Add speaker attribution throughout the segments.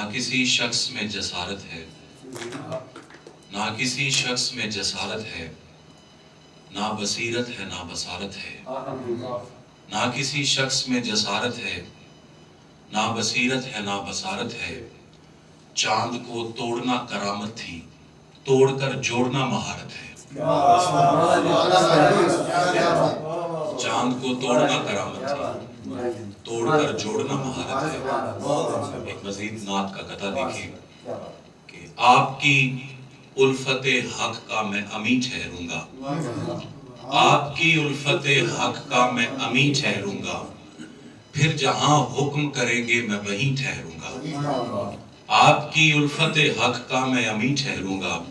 Speaker 1: نہ کسی شخص میں جسارت ہے، نہ کسی شخص میں جسارت ہے، نہ بصیرت ہے نہ بصارت ہے، نہ کسی شخص میں جسارت ہے، نہ بصیرت ہے نہ بصارت ہے۔ چاند کو توڑنا کرامت تھی، توڑ کر جوڑنا مہارت ہے۔ چاند کو توڑنا کرامت تھی، توڑ کر جوڑنا مہارت ہے۔ ایک مزید نعت کا قطعہ دیکھیں کہ آپ کی الفت حق کا میں امی ٹھہروں گا، آپ کی الفت حق کا میں امی ٹھہروں گا، پھر جہاں حکم کریں گے میں وہیں ٹھہروں گا۔ آپ کی الفت حق کا میں امی ٹھہروں گا،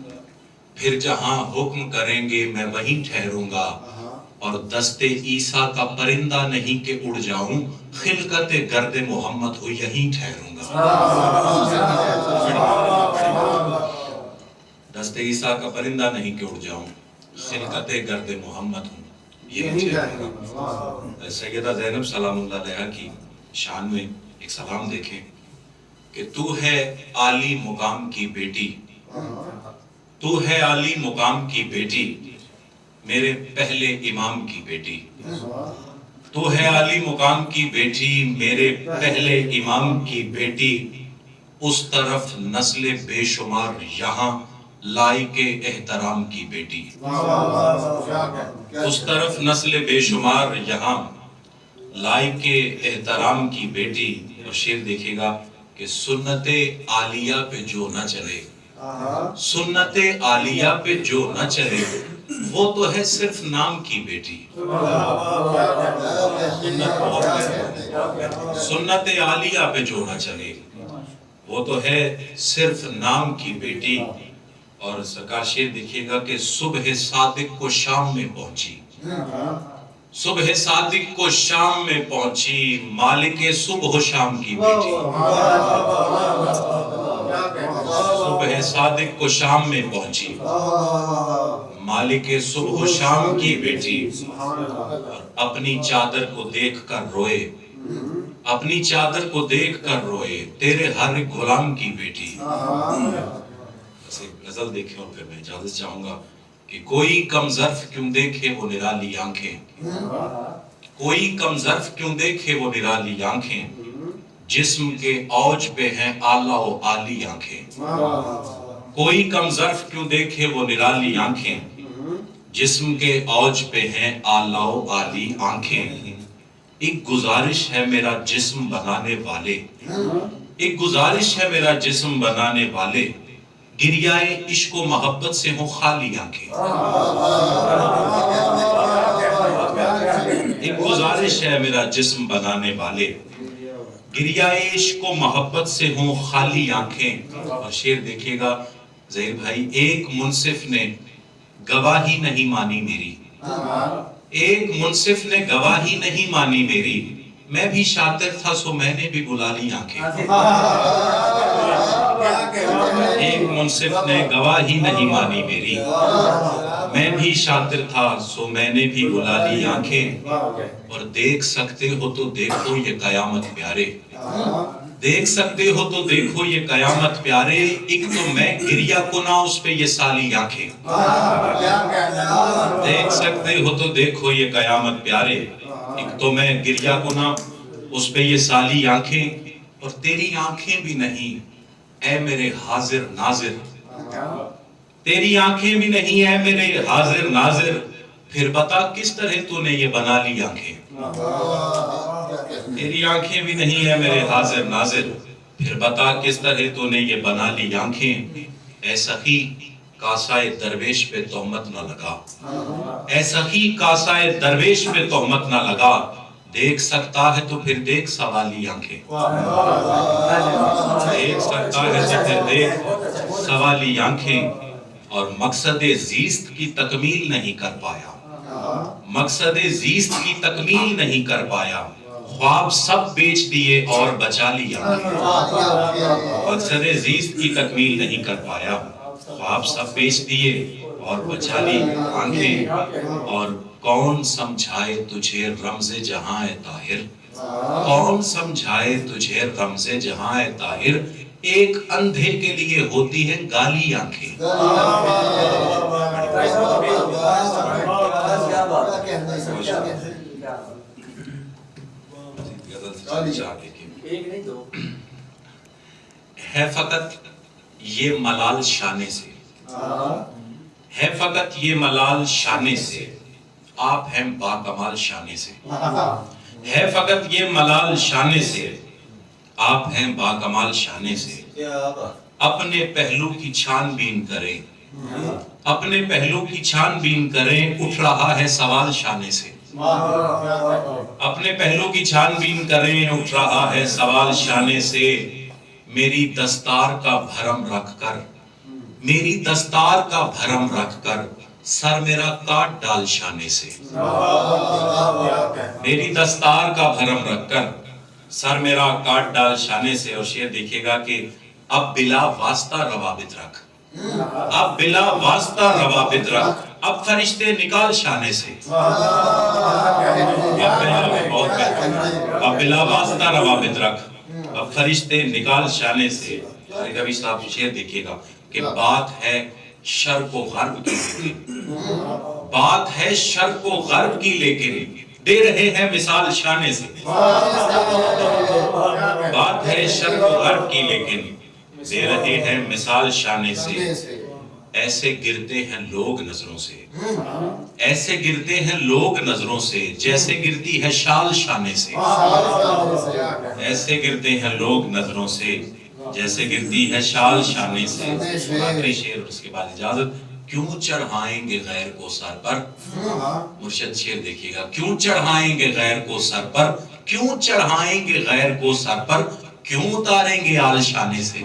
Speaker 1: پھر جہاں حکم کریں گے میں وہیں ٹھہروں گا، اور دست عیسیٰ کا پرندہ نہیں کہ اڑ جاؤں، خلقت گرد محمد ہو یہیں ٹھہروں گا۔ دست عیسیٰ کا پرندہ نہیں کہ اڑ جاؤں، خلقت گرد محمد ہوں یہیں ٹھہروں گا۔ سیدہ زینب سلام اللہ علیہا کی شان میں ایک سلام دیکھیں کہ تو ہے عالی مقام کی بیٹی، تو ہے عالی مقام کی بیٹی، میرے پہلے امام کی بیٹی۔ تو ہے عالی مقام کی بیٹی، میرے پہلے امام کی بیٹی، اس طرف نسل بے شمار یہاں لائق احترام کی بیٹی۔ اس طرف نسل بے شمار یہاں لائق احترام کی بیٹی۔ اور شعر دیکھے گا کہ سنت عالیہ پہ جو نہ چلے، سنت عالیہ پہ جو نہ چلے، وہ تو ہے صرف نام کی بیٹی۔ سنت عالیہ پہ جو نہ چلے، وہ تو ہے صرف نام کی بیٹی۔ اور سرکار شعر دیکھیے گا کہ صبح صادق کو شام میں پہنچی، صبح صادق کو شام میں پہنچی، مالک صبح و شام کی بیٹی۔ صبح صادق کو شام میں پہنچی، مالک صبح و شام کی بیٹی، اپنی چادر کو دیکھ کر روئے، اپنی چادر کو دیکھ کر روئے، تیرے ہر ایک غلام کی بیٹی۔ بس ایک غزل دیکھیں اور پھر میں اجازت چاہوں گا کہ کوئی کم ظرف کیوں دیکھے وہ نرالی آنکھیں، کوئی کم ظرف کیوں دیکھے وہ نرالی آنکھیں، جسم کے اوج پہ ہیں اعلیٰ و عالی آنکھیں۔ کوئی کم ظرف کیوں دیکھے وہ نرالی آنکھیں، جسم کے اوج پہ ہیں اعلیٰ و عالی آنکھیں۔ ایک گزارش ہے میرا جسم بنانے والے، ایک گزارش ہے میرا جسم بنانے والے، گریائے عشق و محبت سے ہوں خالی آنکھیں۔ ایک گزارش ہے میرا جسم بنانے والے، گریائے عشق و محبت سے ہوں خالی آنکھیں۔ اور شعر دیکھیے گا ظہیر بھائی، ایک منصف نے گواہی نہیں مانی میری، ایک منصف نے گواہی نہیں مانی میری، میں بھی شاطر تھا سو میں نے بھی بلا لی آنکھیں۔ ایک منصف نے گواہی نہیں مانی میری، میں بھی شاطر تھا سو میں نے بھی بلا لی آنکھیں۔ اور دیکھ سکتے ہو تو دیکھو یہ قیامت پیارے، دیکھ سکتے ہو تو دیکھو یہ قیامت پیارے، ایک تو میں گریہ کنا اس پہ یہ سالی آنکھیں۔ دیکھ سکتے ہو تو دیکھو یہ قیامت پیارے، ایک تو میں گریہ کنا اس پہ یہ سالی آنکھیں، اور تیری آنکھیں بھی نہیں اے میرے حاضر ناظر، تیری آنکھیں بھی نہیں اے میرے حاضر ناظر، پھر بتا کس طرح تو نے یہ بنا لی آنکھیں۔ تیری آنکھیں بھی نہیں ہے میرے حاضر ناظر، پھر بتا کس طرح تو نے یہ بنا لی آنکھیں۔ اے سخی کاسائے درویش پہ تہمت نہ لگا، اے سخی کاسائے درویش پہ تہمت نہ لگا، دیکھ سکتا ہے تو پھر دیکھ سوالی آنکھیں، دیکھ سکتا ہے تو پھر دیکھ سوالی آنکھیں۔ اور مقصد زیست کی تکمیل نہیں کر پایا، مقصد زیست کی تکمیل نہیں کر پایا، خواب سب بیچ دیے اور بچا لی آنکھیں۔ مقصد زیست کی تکمیل نہیں کر پایا، خواب سب بیچ دیے اور بچا لی آنکھیں۔ اور کون سمجھائے تجھے رمز جہاں طاہر، کون سمجھائے تجھے رمز جہاں طاہر، ایک اندھے کے لیے ہوتی ہیں گالی آنکھیں. ہے فقط یہ ملال شانے سے، ہے فقط یہ ملال شانے سے، آپ ہیں باکمال شانے سے. ہے فقط یہ ملال شانے سے، آپ ہیں باکمال شانے سے. اپنے پہلو کی چھان بین کریں، اپنے پہلو کی چھان بین کریں، اٹھ رہا ہے سوال شانے سے. اپنے پہلو کی چھان بین کریں، اٹھ رہا ہے سوال شانے سے. میری دستار کا بھرم رکھ کر، میری دستار کا بھرم رکھ کر، سر میرا کاٹ ڈال شانے سے. میری دستار کا بھرم رکھ کر، سر میرا کاٹ ڈال شانے سے. اور شعر دیکھیے گا کہ اب بلا واسطہ روابط رکھ، اب بلا واسطہ روابط رکھ، اب فرشتے نکال شانے سے. اب بلا واسطہ روابط رکھ، اب فرشتے نکال شانے سے. کبھی صاحب شعر دیکھیے گا کہ بات ہے شرق و غرب کی، لیکن بات ہے شرق و غرب کی، لیکن دے رہے ہیں مثال شانے سے. بات ہے شرق و غرب کی، لیکن دے رہے ہیں مثال شانے سے. ایسے گرتے ہیں لوگ نظروں سے، ایسے گرتے ہیں لوگ نظروں سے، جیسے گرتی ہے شال شانے سے. ایسے گرتے ہیں لوگ نظروں سے، جیسے گرتی ہے شال شانے سے. آخری شعر اور اس کے بعد اجازت. کیوں چڑھائیں گے غیر کو سر پر، مرشد شعر دیکھیے گا. کیوں چڑھائیں گے غیر کو سر پر، کیوں چڑھائیں گے غیر کو سر پر، کیوں اتاریں گے آل شانے سے.